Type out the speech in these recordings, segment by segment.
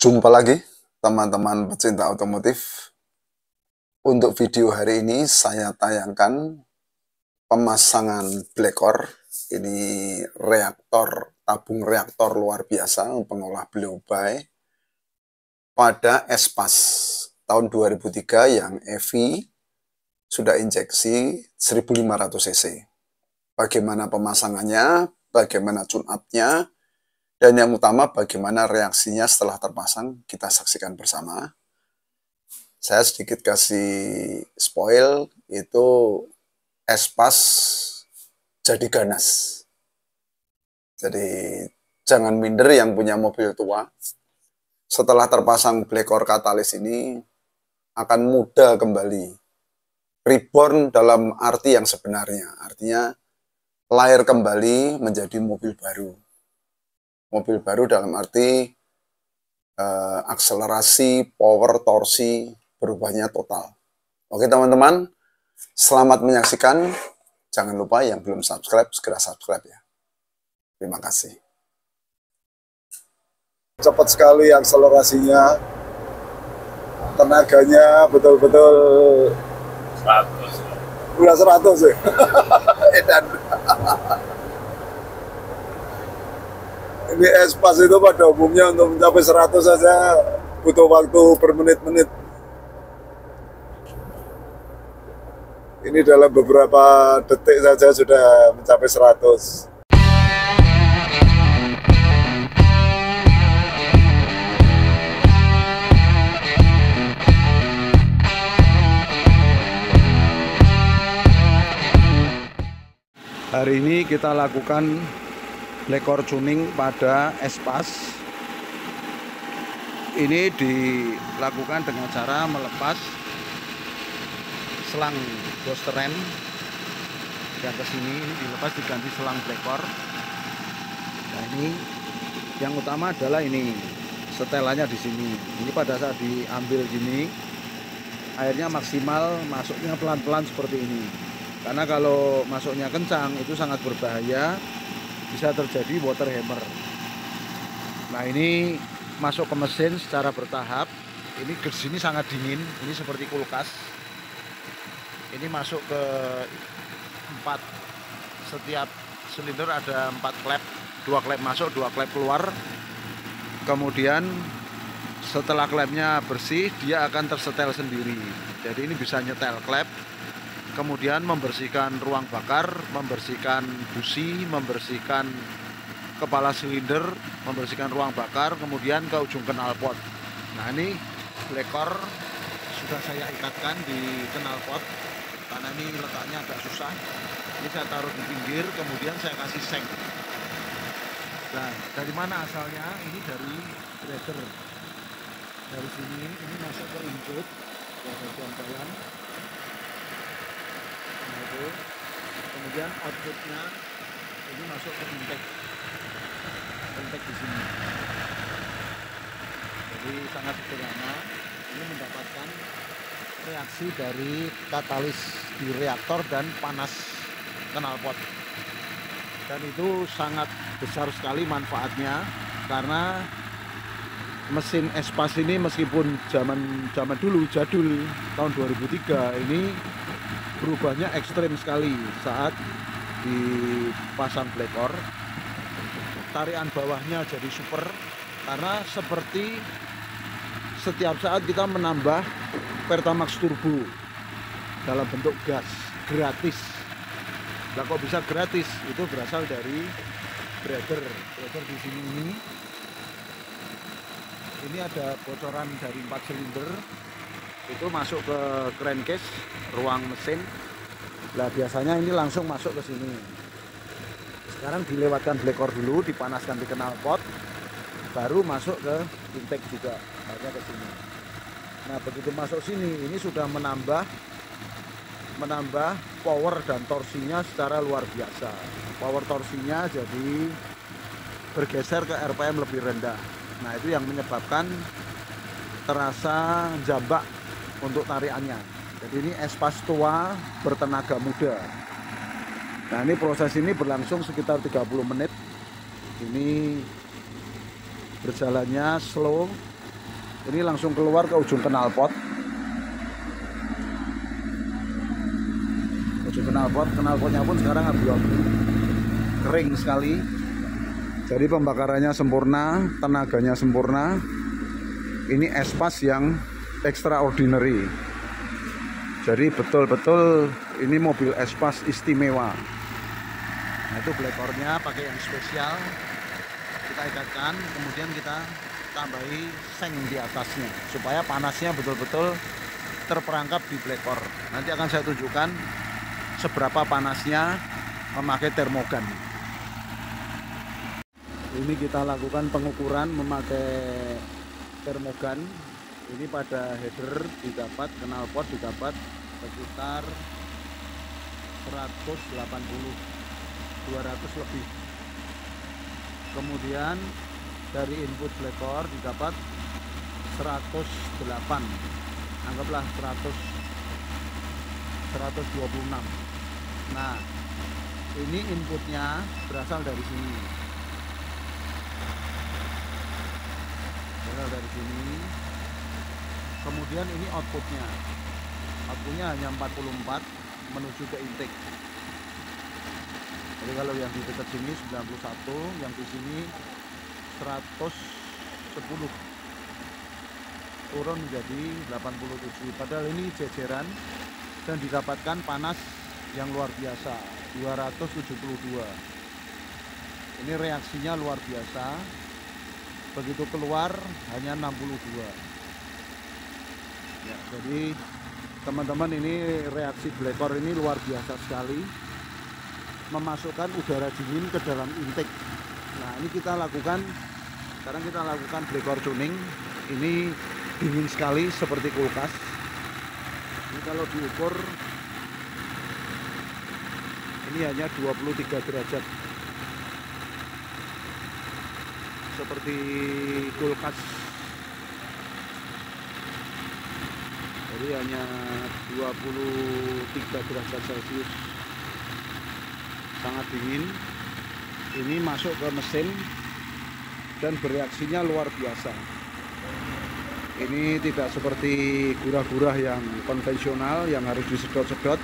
Jumpa lagi teman-teman pecinta otomotif. Untuk video hari ini saya tayangkan pemasangan Blackor. Ini tabung reaktor luar biasa pengolah Blue Bay pada Espas tahun 2003 yang EV sudah injeksi 1500 cc. Bagaimana pemasangannya, bagaimana tune-up-nya, dan yang utama bagaimana reaksinya setelah terpasang, kita saksikan bersama. Saya sedikit kasih spoil, itu Espas jadi ganas. Jadi jangan minder yang punya mobil tua. Setelah terpasang Blackor katalis ini akan mudah kembali. Reborn dalam arti yang sebenarnya. Artinya lahir kembali menjadi mobil baru. Mobil baru dalam arti akselerasi, power, torsi berubahnya total. Oke teman-teman, selamat menyaksikan. Jangan lupa yang belum subscribe, segera subscribe ya. Terima kasih. Cepat sekali akselerasinya, tenaganya betul-betul 100. Udah 100 ya? Edan. Ini Espas itu pada umumnya untuk mencapai 100 saja butuh waktu bermenit-menit. Ini dalam beberapa detik saja sudah mencapai 100. Hari ini kita lakukan Blackor tuning pada Espas. Ini dilakukan dengan cara melepas selang booster rem yang ke sini, ini dilepas diganti selang Blackor. Nah, ini yang utama adalah ini setelannya di sini. Ini pada saat diambil gini, airnya maksimal, masuknya pelan-pelan seperti ini. Karena kalau masuknya kencang itu sangat berbahaya, bisa terjadi water hammer. Nah, ini masuk ke mesin secara bertahap. Ini ke sini sangat dingin, ini seperti kulkas. Ini masuk ke 4, setiap silinder ada 4 klep, 2 klep masuk, 2 klep keluar. Kemudian setelah klepnya bersih, dia akan tersetel sendiri. Jadi ini bisa nyetel klep, kemudian membersihkan ruang bakar, membersihkan busi, membersihkan kepala silinder, membersihkan ruang bakar, kemudian ke ujung knalpot. Nah, ini Blackor sudah saya ikatkan di knalpot karena ini letaknya agak susah. Ini saya taruh di pinggir, kemudian saya kasih seng. Nah, dari mana asalnya? Ini dari breather. Dari sini ini masuk ke input, ke bagian jalan. Nah, itu. Kemudian outputnya ini masuk ke intake di sini. Jadi sangat sederhana. Ini mendapatkan reaksi dari katalis di reaktor dan panas knalpot. Dan itu sangat besar sekali manfaatnya, karena mesin Espas ini meskipun zaman dulu jadul tahun 2003 ini berubahnya ekstrim sekali saat dipasang Blackor. Tarikan bawahnya jadi super, karena seperti setiap saat kita menambah Pertamax turbo dalam bentuk gas gratis. Nah, kok bisa gratis? Itu berasal dari breather di sini ini. Ini ada bocoran dari 4 silinder, itu masuk ke crankcase ruang mesin. Nah, biasanya ini langsung masuk ke sini. Sekarang dilewatkan Blackor dulu, dipanaskan di knalpot, baru masuk ke intake juga, akhirnya ke sini. Nah, begitu masuk sini, ini sudah menambah power dan torsinya secara luar biasa. Power torsinya jadi bergeser ke RPM lebih rendah. Nah, itu yang menyebabkan terasa jambak untuk tarikannya. Jadi ini Espas tua bertenaga muda. Nah, ini proses ini berlangsung sekitar 30 menit. Ini berjalannya slow Ini langsung keluar ke ujung knalpot. Ujung knalpotnya pun sekarang abu-abu, kering sekali. Jadi pembakarannya sempurna, tenaganya sempurna. Ini espas yang extraordinary. Jadi betul-betul ini mobil espas istimewa. Nah, itu blekornya pakai yang spesial. Kita ikatkan, kemudian kita tambahi seng di atasnya supaya panasnya betul-betul terperangkap di blekor. Nanti akan saya tunjukkan seberapa panasnya memakai termogan. Ini kita lakukan pengukuran memakai termogan. Ini pada header didapat, knalpot didapat sekitar 180, 200 lebih. Kemudian dari input blekor didapat 108, anggaplah 126. Nah, ini inputnya berasal dari sini, kemudian ini outputnya hanya 44 menuju ke intake. Jadi kalau yang di dekat sini 91, yang di sini 110, turun menjadi 87. Padahal ini jejeran dan didapatkan panas yang luar biasa, 272. Ini reaksinya luar biasa. Begitu keluar hanya 62. Ya, jadi teman-teman, ini reaksi blekor ini luar biasa sekali, memasukkan udara dingin ke dalam intake. Nah, ini sekarang kita lakukan blekor tuning. Ini dingin sekali seperti kulkas. Ini kalau diukur ini hanya 23 derajat, seperti kulkas. Jadi hanya 23 derajat Celcius, sangat dingin. Ini masuk ke mesin dan bereaksinya luar biasa. Ini tidak seperti gurah-gurah yang konvensional yang harus disedot-sedot.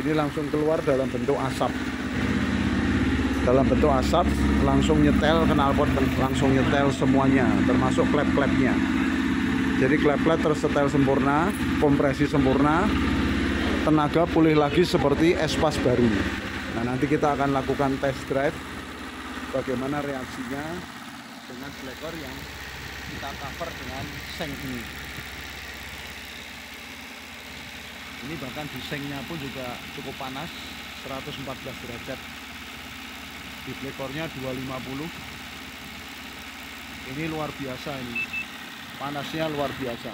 Ini langsung keluar dalam bentuk asap. Langsung nyetel knalpot, langsung nyetel semuanya, termasuk klep-klepnya. Jadi klep-klep tersetel sempurna, kompresi sempurna, tenaga pulih lagi seperti espas baru. Nah, nanti kita akan lakukan test drive bagaimana reaksinya dengan blekor yang kita cover dengan seng ini. Ini bahkan di sengnya pun juga cukup panas, 114 derajat. Di blekornya 250. Ini luar biasa, ini panasnya luar biasa.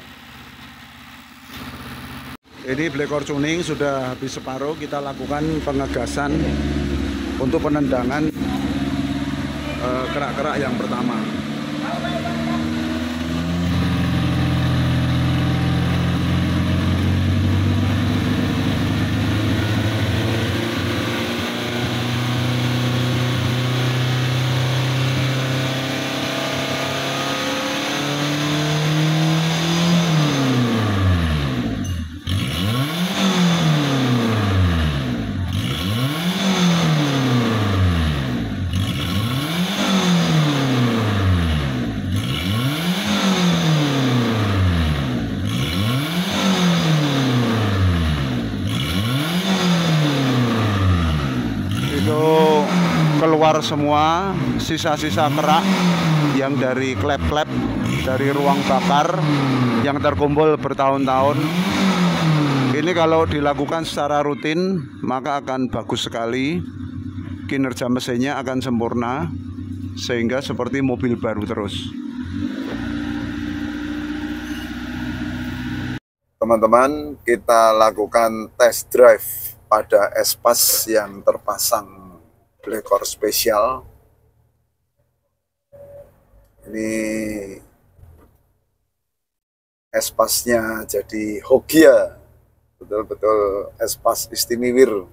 Ini blekor tuning sudah habis separuh. Kita lakukan pengegasan untuk penendangan kerak-kerak yang pertama. Keluar semua sisa-sisa kerak yang dari klep-klep, dari ruang bakar yang terkumpul bertahun-tahun. Ini kalau dilakukan secara rutin maka akan bagus sekali, kinerja mesinnya akan sempurna sehingga seperti mobil baru terus. Teman-teman, kita lakukan test drive pada espas yang terpasang blekor spesial. Ini espasnya jadi Hogia, betul-betul espas istimewir.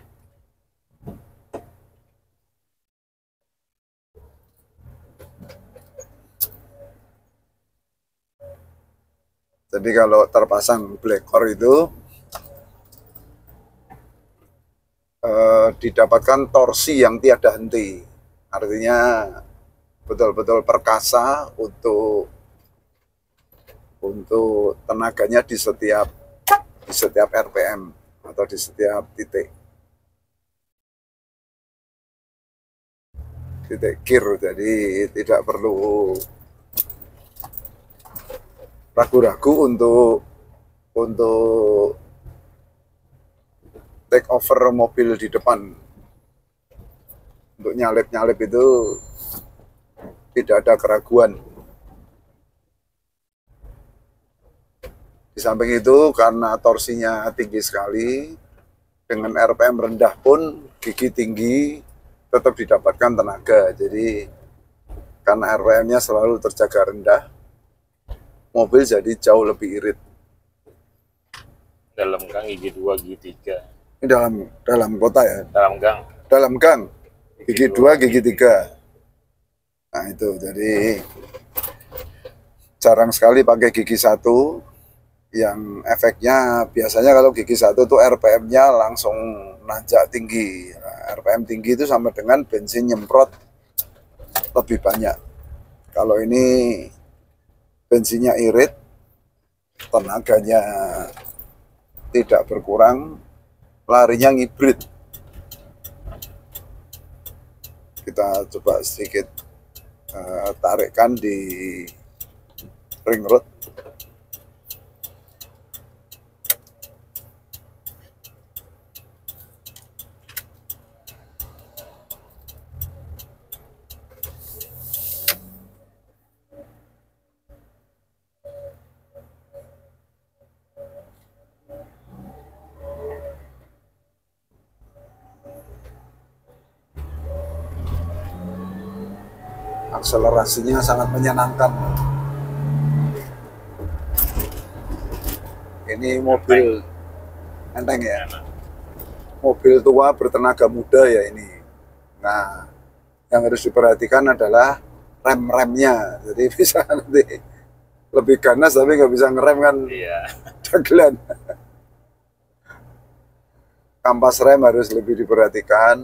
Jadi kalau terpasang black core itu didapatkan torsi yang tiada henti. Artinya betul-betul perkasa untuk tenaganya di setiap RPM atau di setiap titik gear. Jadi tidak perlu ragu-ragu untuk take over mobil di depan. Untuk nyalip-nyalip itu tidak ada keraguan. Di samping itu karena torsinya tinggi sekali, dengan RPM rendah pun gigi tinggi tetap didapatkan tenaga. Jadi karena RPM-nya selalu terjaga rendah, mobil jadi jauh lebih irit. Dalam gang gigi 2, gigi 3. Ini dalam kota ya? Dalam gang. Dalam gang. Gigi 2, gigi 3. Nah itu, jadi jarang sekali pakai gigi 1 yang efeknya biasanya kalau gigi 1 tuh RPM-nya langsung nanjak tinggi. Nah, RPM tinggi itu sama dengan bensin nyemprot lebih banyak. Kalau ini bensinnya irit, tenaganya tidak berkurang, larinya ngibrit. Kita coba sedikit tarikkan di ring road. Akselerasinya sangat menyenangkan. Ini mobil enteng ya, mobil tua bertenaga muda ya ini. Nah, yang harus diperhatikan adalah rem-remnya. Jadi bisa nanti lebih ganas tapi nggak bisa ngerem kan, dagelan. Kampas rem harus lebih diperhatikan.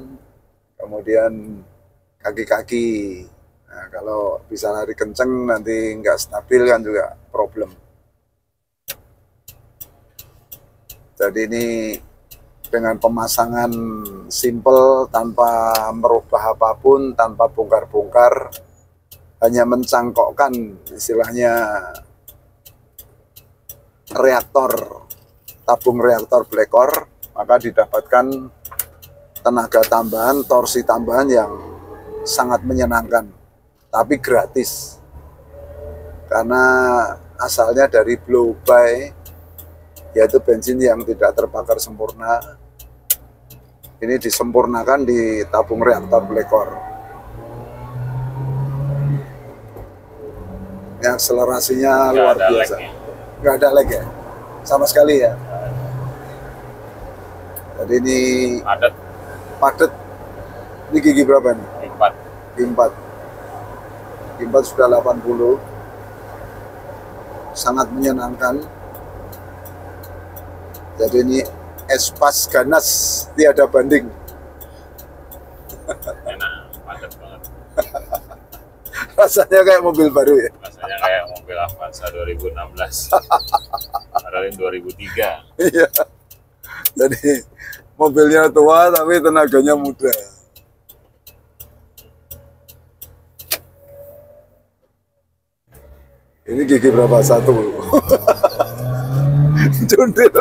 Kemudian kaki-kaki. Nah, kalau bisa lari kenceng nanti nggak stabil kan juga problem. Jadi ini dengan pemasangan simple tanpa merubah apapun, tanpa bongkar-bongkar, hanya mencangkokkan istilahnya reaktor, tabung reaktor black core, maka didapatkan tenaga tambahan, torsi tambahan yang sangat menyenangkan. Tapi gratis, karena asalnya dari blow by, yaitu bensin yang tidak terbakar sempurna. Ini disempurnakan di tabung reaktor black core. Yang akselerasinya luar biasa. Nggak ada lag ya, sama sekali ya. Jadi ini padat. Ini gigi berapa nih? 4. Gigi 4. Gimbat sudah 80, sangat menyenangkan. Jadi ini espas ganas tiada banding. Enak, padat banget. Rasanya kayak mobil baru ya. Rasanya kayak mobil Avanza 2016. Padahal ini 2003. Iya. Jadi mobilnya tua tapi tenaganya muda. Ini gigi berapa? 1. Cundil.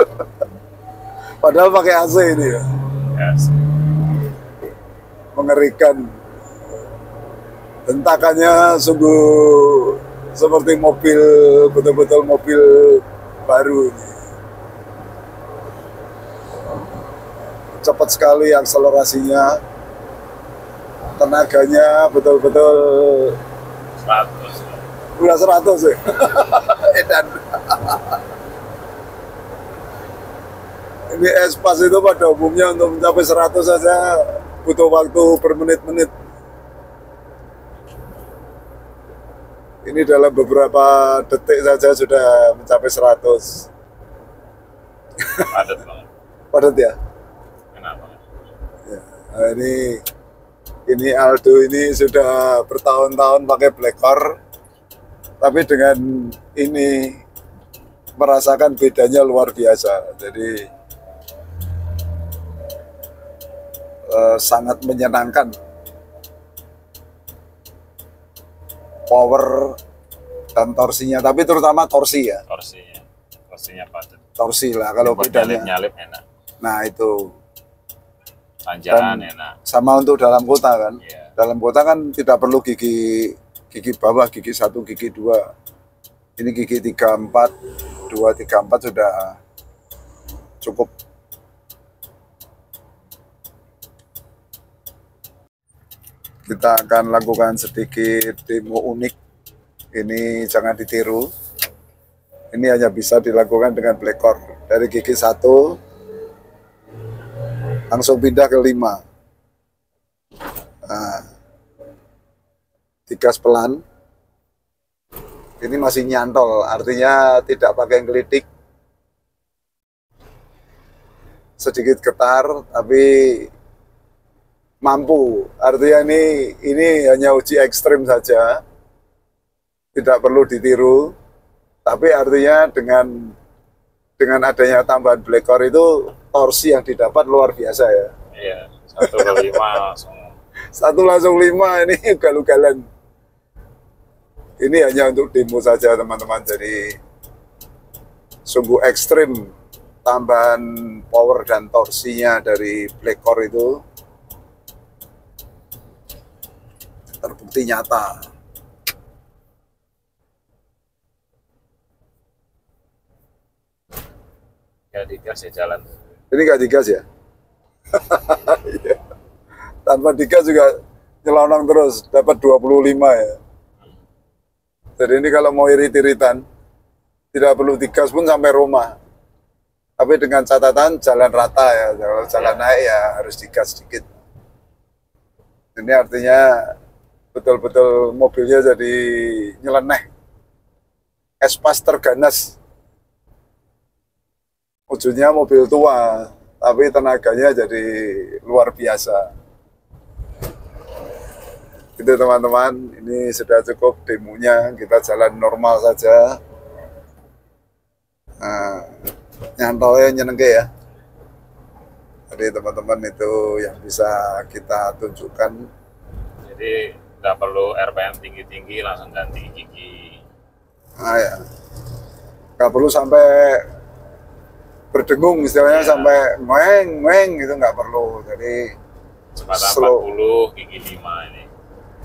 Padahal pakai AC ini ya. Yes. Mengerikan. Hentakannya sungguh seperti mobil, betul-betul mobil baru ini. Cepat sekali akselerasinya. Tenaganya betul-betul 100. Udah 100 ya. Edan. Ini espas itu pada umumnya untuk mencapai 100 saja butuh waktu bermenit-menit. Ini Ini dalam beberapa detik saja sudah mencapai 100. Padat banget. Padat ya? Kenapa? Ya. Nah, ini Aldo ini sudah bertahun-tahun pakai Blackcore, tapi dengan ini merasakan bedanya luar biasa. Jadi sangat menyenangkan. Power dan torsinya, tapi terutama torsi ya. Torsinya padat. Torsi lah kalau Buat bedanya. nyalip enak. Nah itu. Tanjakan Dan enak. sama untuk dalam kota kan. Iya. Dalam kota kan tidak perlu gigi bawah, gigi 1, gigi 2. Ini gigi 34, 2, 3, 4 sudah cukup. Kita akan lakukan sedikit demo unik. Ini jangan ditiru. Ini hanya bisa dilakukan dengan Blackcore. Dari gigi 1 langsung pindah ke 5. Nah, digas pelan. Ini masih nyantol, artinya tidak pakai gelitik. Sedikit getar, tapi mampu. Artinya ini hanya uji ekstrim saja, tidak perlu ditiru. Tapi artinya dengan adanya tambahan Blackcore itu torsi yang didapat luar biasa ya. Iya, 1 ke 5 langsung. 1 langsung 5, ini ugal-ugalan. Ini hanya untuk demo saja teman-teman. Jadi sungguh ekstrim tambahan power dan torsinya dari Blackcore itu terbukti nyata. Ya digas ya jalan. Ini nggak digas ya? Iya. Tanpa digas juga nyelonong terus, dapat 25 ya. Jadi ini kalau mau irit-iritan, tidak perlu digas pun sampai rumah. Tapi dengan catatan jalan rata ya, kalau jalan naik ya harus digas sedikit. Ini artinya betul-betul mobilnya jadi nyeleneh. Espas terganas. Ujungnya mobil tua, tapi tenaganya jadi luar biasa. Itu teman-teman, ini sudah cukup demonya, kita jalan normal saja. Nah, nyantolnya nyenengke ya. Jadi teman-teman itu yang bisa kita tunjukkan. Jadi nggak perlu RPM tinggi-tinggi langsung ganti gigi. Nah, ya. Nggak perlu sampai berdengung istilahnya ya. Sampai meng gitu nggak perlu. Jadi kecepatan slow. 40 gigi 5 ini.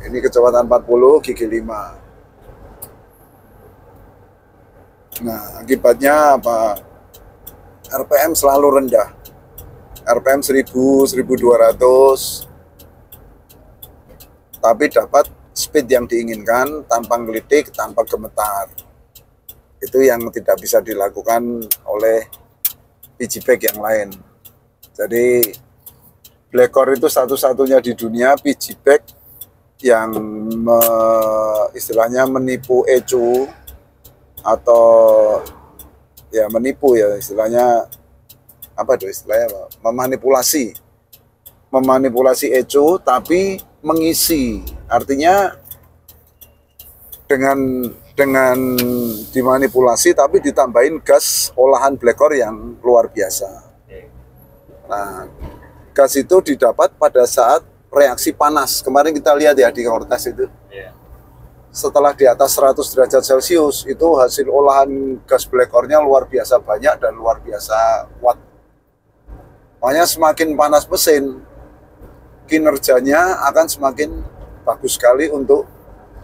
Ini kecepatan 40 gigi 5. Nah, akibatnya apa? RPM selalu rendah. RPM 1000, 1200. Tapi dapat speed yang diinginkan tanpa ngelitik, tanpa gemetar. Itu yang tidak bisa dilakukan oleh PGBag yang lain. Jadi Blackcore itu satu-satunya di dunia PGBag yang istilahnya menipu ECU atau ya menipu ya istilahnya apa itu istilahnya memanipulasi ECU tapi mengisi, artinya dengan dimanipulasi tapi ditambahin gas olahan Blackcore yang luar biasa. Nah, gas itu didapat pada saat reaksi panas. Kemarin kita lihat ya di Kortes itu. Setelah di atas 100 derajat Celcius itu hasil olahan gas Blackcore-nya luar biasa banyak dan luar biasa kuat. Makanya semakin panas mesin, kinerjanya akan semakin bagus sekali untuk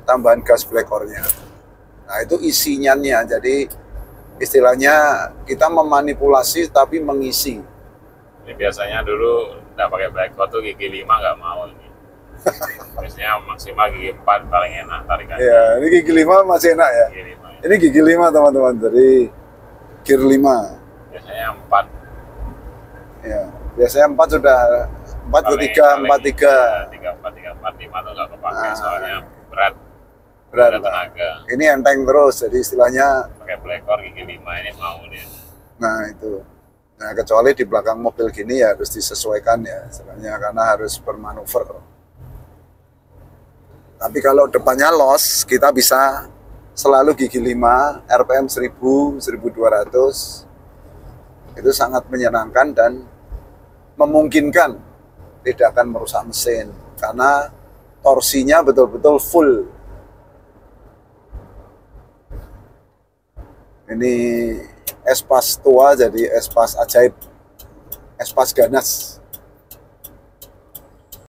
tambahan gas Blackcore-nya. Nah itu isinya, jadi istilahnya kita memanipulasi tapi mengisi. Ini biasanya dulu nggak pakai Blackcore tuh gigi 5 nggak mau ini. Biasanya maksimal gigi 4 paling enak tarikannya. Ya, ini gigi 5 masih enak ya. Gigi 5, ya. Ini gigi 5 teman-teman, dari gear 5. Biasanya 4. Ya, biasanya 4 sudah 4 ke 3, 4 3. 3 4 3 4 5 tuh nggak kepake soalnya berat. berat. tenaga. Ini enteng terus, jadi istilahnya. Pakai Blackcore gigi 5 ini mau dia. Nah itu. Nah kecuali di belakang mobil gini ya harus disesuaikan ya, sebenarnya karena harus bermanuver. Tapi kalau depannya los, kita bisa selalu gigi 5, RPM 1000, 1200. Itu sangat menyenangkan dan memungkinkan tidak akan merusak mesin karena torsinya betul-betul full. Ini Espas tua jadi Espas ajaib, Espas ganas.